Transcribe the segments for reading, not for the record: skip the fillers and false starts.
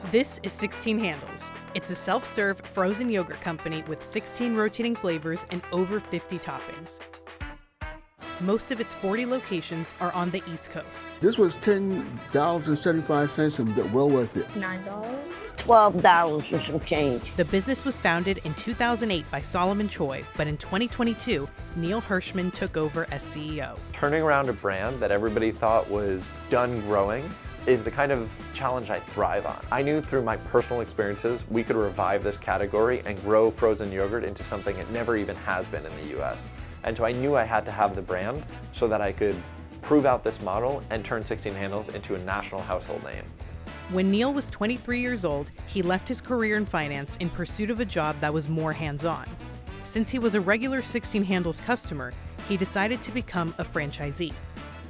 This is 16 Handles. It's a self-serve frozen yogurt company with 16 rotating flavors and over 50 toppings. Most of its 40 locations are on the East Coast. This was $10.75 and well worth it. $9. $12 and some change. The business was founded in 2008 by Solomon Choi, but in 2022, Neil Hershman took over as CEO. Turning around a brand that everybody thought was done growing is the kind of challenge I thrive on. I knew through my personal experiences we could revive this category and grow frozen yogurt into something it never even has been in the US. And so I knew I had to have the brand so that I could prove out this model and turn 16 Handles into a national household name. When Neil was 23 years old, he left his career in finance in pursuit of a job that was more hands-on. Since he was a regular 16 Handles customer, he decided to become a franchisee.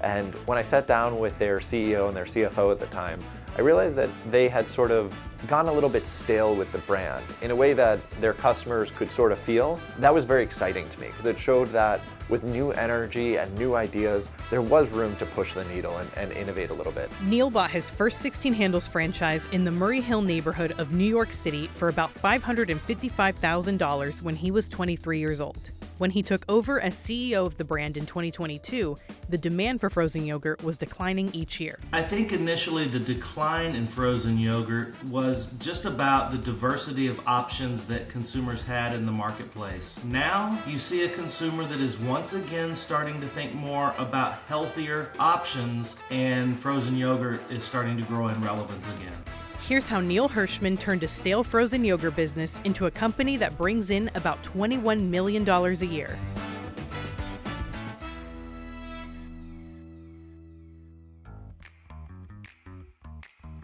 And when I sat down with their CEO and their CFO at the time, I realized that they had sort of gone a little bit stale with the brand in a way that their customers could sort of feel. That was very exciting to me because it showed that with new energy and new ideas, there was room to push the needle and innovate a little bit. Neil bought his first 16 Handles franchise in the Murray Hill neighborhood of New York City for about $555,000 when he was 23 years old. When he took over as CEO of the brand in 2022, the demand for frozen yogurt was declining each year. I think initially the decline in frozen yogurt was just about the diversity of options that consumers had in the marketplace. Now you see a consumer that is once again starting to think more about healthier options, and frozen yogurt is starting to grow in relevance again. Here's how Neil Hershman turned a stale frozen yogurt business into a company that brings in about $21 million a year.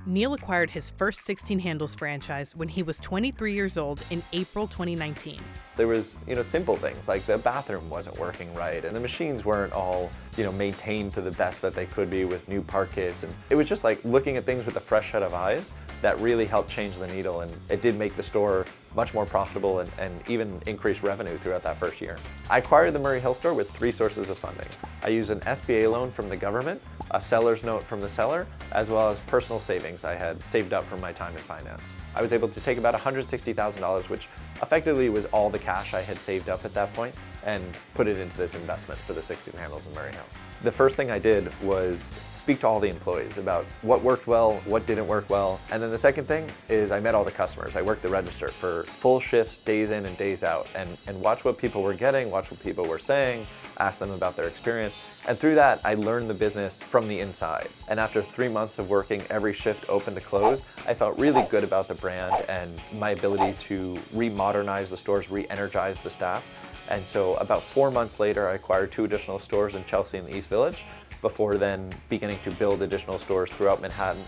Neil acquired his first 16 Handles franchise when he was 23 years old in April 2019. There was, simple things like the bathroom wasn't working right and the machines weren't all, maintained to the best that they could be with new part kits. And it was just like looking at things with a fresh set of eyes that really helped change the needle, and it did make the store much more profitable and even increase revenue throughout that first year. I acquired the Murray Hill store with 3 sources of funding. I used an SBA loan from the government, a seller's note from the seller, as well as personal savings I had saved up from my time in finance. I was able to take about $160,000, which effectively was all the cash I had saved up at that point, and put it into this investment for the 16 Handles in Murray Hill. The first thing I did was speak to all the employees about what worked well, what didn't work well. And then the second thing is I met all the customers. I worked the register for full shifts, days in and days out, and watch what people were getting, watch what people were saying, ask them about their experience. And through that, I learned the business from the inside. And after 3 months of working every shift open to close, I felt really good about the brand and my ability to re-modernize the stores, re-energize the staff. And so about 4 months later, I acquired 2 additional stores in Chelsea and the East Village, before then beginning to build additional stores throughout Manhattan.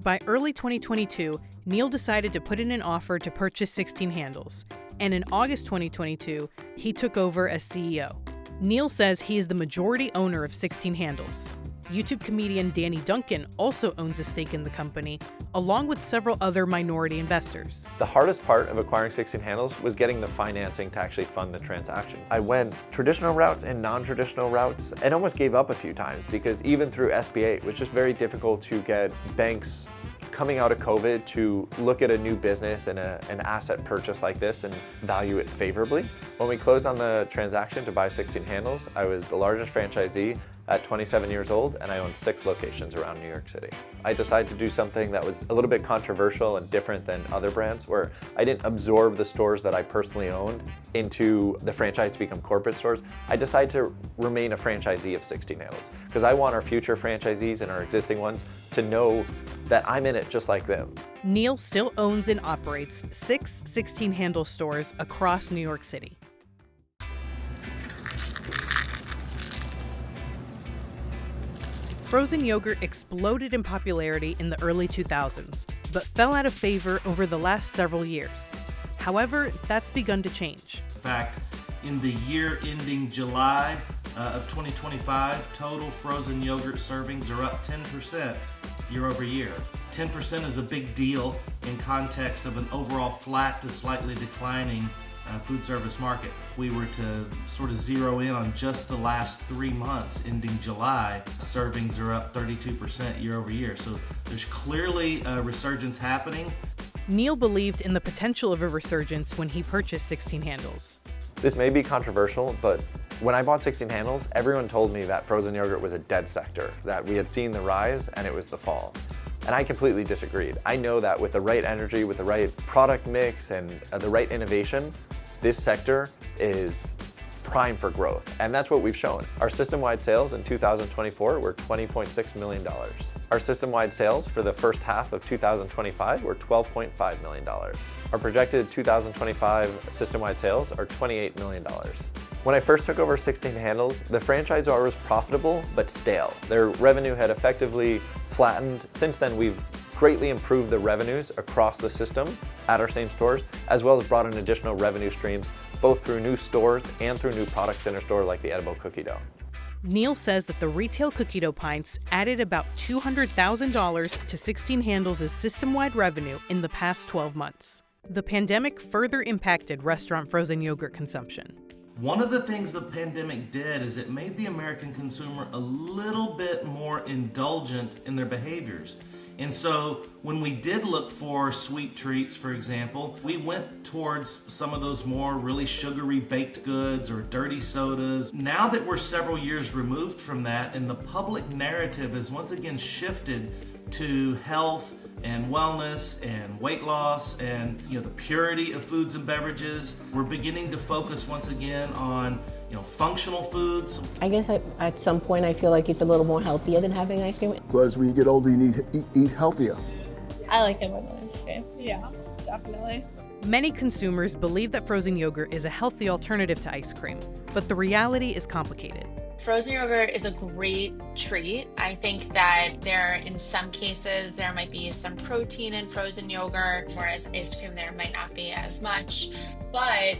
By early 2022, Neil decided to put in an offer to purchase 16 Handles. And in August 2022, he took over as CEO. Neil says he is the majority owner of 16 Handles. YouTube comedian Danny Duncan also owns a stake in the company, along with several other minority investors. The hardest part of acquiring 16 Handles was getting the financing to actually fund the transaction. I went traditional routes and non-traditional routes and almost gave up a few times because even through SBA, it was just very difficult to get banks coming out of COVID to look at a new business and an asset purchase like this and value it favorably. When we closed on the transaction to buy 16 Handles, I was the largest franchisee at 27 years old, and I owned 6 locations around New York City. I decided to do something that was a little bit controversial and different than other brands, where I didn't absorb the stores that I personally owned into the franchise to become corporate stores. I decided to remain a franchisee of 16 Handles because I want our future franchisees and our existing ones to know that I'm in it just like them. Neil still owns and operates 6 16 Handles stores across New York City. Frozen yogurt exploded in popularity in the early 2000s, but fell out of favor over the last several years. However, that's begun to change. In fact, in the year ending July of 2025, total frozen yogurt servings are up 10% year over year. 10% is a big deal in context of an overall flat to slightly declining food service market. If we were to sort of zero in on just the last 3 months ending July, servings are up 32% year over year. So there's clearly a resurgence happening. Neil believed in the potential of a resurgence when he purchased 16 Handles. This may be controversial, but when I bought 16 Handles, everyone told me that frozen yogurt was a dead sector, that we had seen the rise and it was the fall. And I completely disagreed. I know that with the right energy, with the right product mix and the right innovation, this sector is prime for growth. And that's what we've shown. Our system-wide sales in 2024 were $20.6 million. Our system-wide sales for the first half of 2025 were $12.5 million. Our projected 2025 system-wide sales are $28 million. When I first took over 16 Handles, the franchisor was profitable but stale. Their revenue had effectively flattened. Since then, we've greatly improved the revenues across the system at our same stores, as well as brought in additional revenue streams, both through new stores and through new products in our store like the edible cookie dough. Neil says that the retail cookie dough pints added about $200,000 to 16 Handles' system-wide revenue in the past 12 months. The pandemic further impacted restaurant frozen yogurt consumption. One of the things the pandemic did is it made the American consumer a little bit more indulgent in their behaviors. And so when we did look for sweet treats, for example, we went towards some of those more really sugary baked goods or dirty sodas. Now that we're several years removed from that and the public narrative has once again shifted to health and wellness and weight loss and the purity of foods and beverages, we're beginning to focus once again on functional foods. I guess at some point I feel like it's a little more healthier than having ice cream. Because when you get older, you need to eat healthier. I like it with ice cream. Yeah, definitely. Many consumers believe that frozen yogurt is a healthy alternative to ice cream, but the reality is complicated. Frozen yogurt is a great treat. I think that in some cases, there might be some protein in frozen yogurt, whereas ice cream there might not be as much. But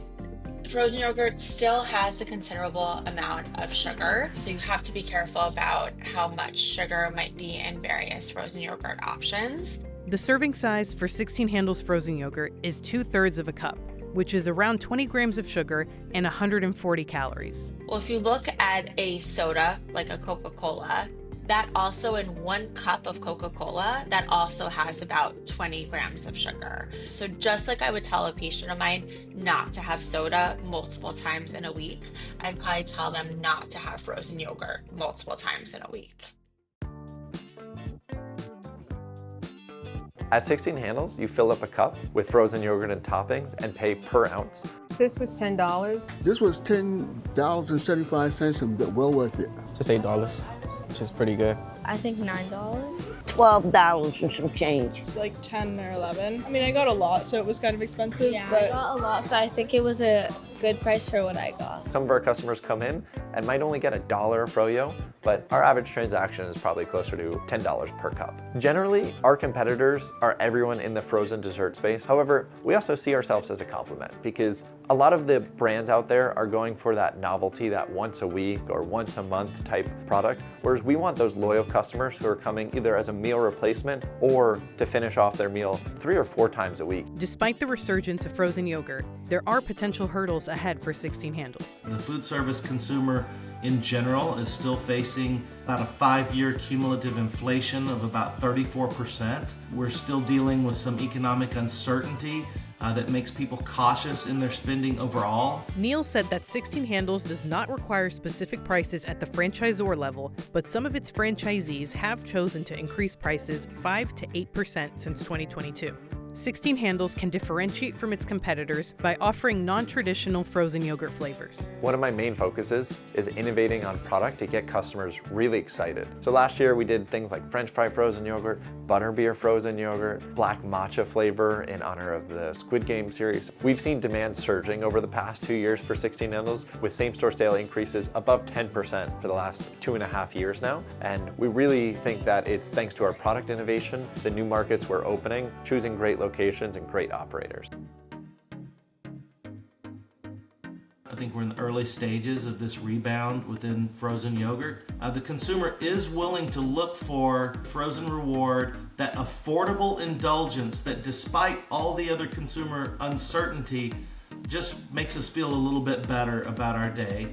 frozen yogurt still has a considerable amount of sugar, so you have to be careful about how much sugar might be in various frozen yogurt options. The serving size for 16 Handles frozen yogurt is 2/3 of a cup, which is around 20 grams of sugar and 140 calories. Well, if you look at a soda, like a Coca-Cola, that also in 1 cup of Coca-Cola, that also has about 20 grams of sugar. So just like I would tell a patient of mine not to have soda multiple times in a week, I'd probably tell them not to have frozen yogurt multiple times in a week. At 16 Handles, you fill up a cup with frozen yogurt and toppings and pay per ounce. This was $10. This was $10.75 and well worth it. Just $8, which is pretty good. I think $9. $12 and some change. It's like 10 or 11. I mean, I got a lot, so it was kind of expensive. Yeah, but I got a lot, so I think it was a good price for what I got. Some of our customers come in and might only get $1 of Fro-Yo, but our average transaction is probably closer to $10 per cup. Generally, our competitors are everyone in the frozen dessert space. However, we also see ourselves as a complement because a lot of the brands out there are going for that novelty, that once a week or once a month type product, whereas we want those loyal customers who are coming either as a meal replacement or to finish off their meal 3 or 4 times a week. Despite the resurgence of frozen yogurt, there are potential hurdles ahead for 16 Handles. The food service consumer in general is still facing about a 5-year cumulative inflation of about 34%. We're still dealing with some economic uncertainty that makes people cautious in their spending overall. Neil said that 16 Handles does not require specific prices at the franchisor level, but some of its franchisees have chosen to increase prices 5 to 8% since 2022. 16 Handles can differentiate from its competitors by offering non-traditional frozen yogurt flavors. One of my main focuses is innovating on product to get customers really excited. So last year we did things like French fry frozen yogurt, butterbeer frozen yogurt, black matcha flavor in honor of the Squid Game series. We've seen demand surging over the past 2 years for 16 Handles with same-store sale increases above 10% for the last 2.5 years now. And we really think that it's thanks to our product innovation, the new markets we're opening, choosing great locations and great operators. I think we're in the early stages of this rebound within frozen yogurt. The consumer is willing to look for frozen reward, that affordable indulgence that despite all the other consumer uncertainty, just makes us feel a little bit better about our day.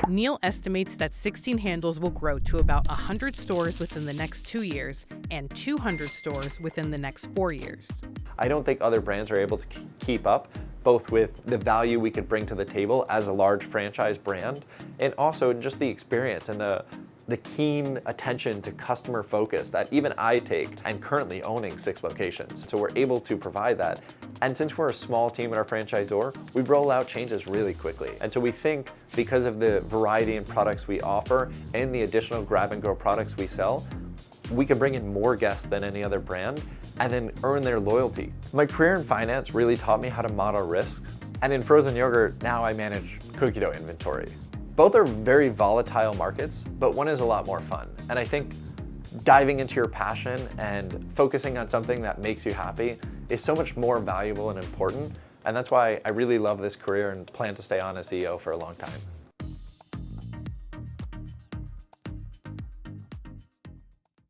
Neil estimates that 16 Handles will grow to about 100 stores within the next 2 years and 200 stores within the next 4 years. I don't think other brands are able to keep up, both with the value we could bring to the table as a large franchise brand, and also just the experience and the keen attention to customer focus that even I take, and currently owning 6 locations. So we're able to provide that. And since we're a small team at our franchisor, we roll out changes really quickly. And so we think because of the variety in products we offer and the additional grab and go products we sell, we can bring in more guests than any other brand and then earn their loyalty. My career in finance really taught me how to model risks. And in frozen yogurt, now I manage cookie dough inventory. Both are very volatile markets, but one is a lot more fun. And I think diving into your passion and focusing on something that makes you happy is so much more valuable and important. And that's why I really love this career and plan to stay on as CEO for a long time.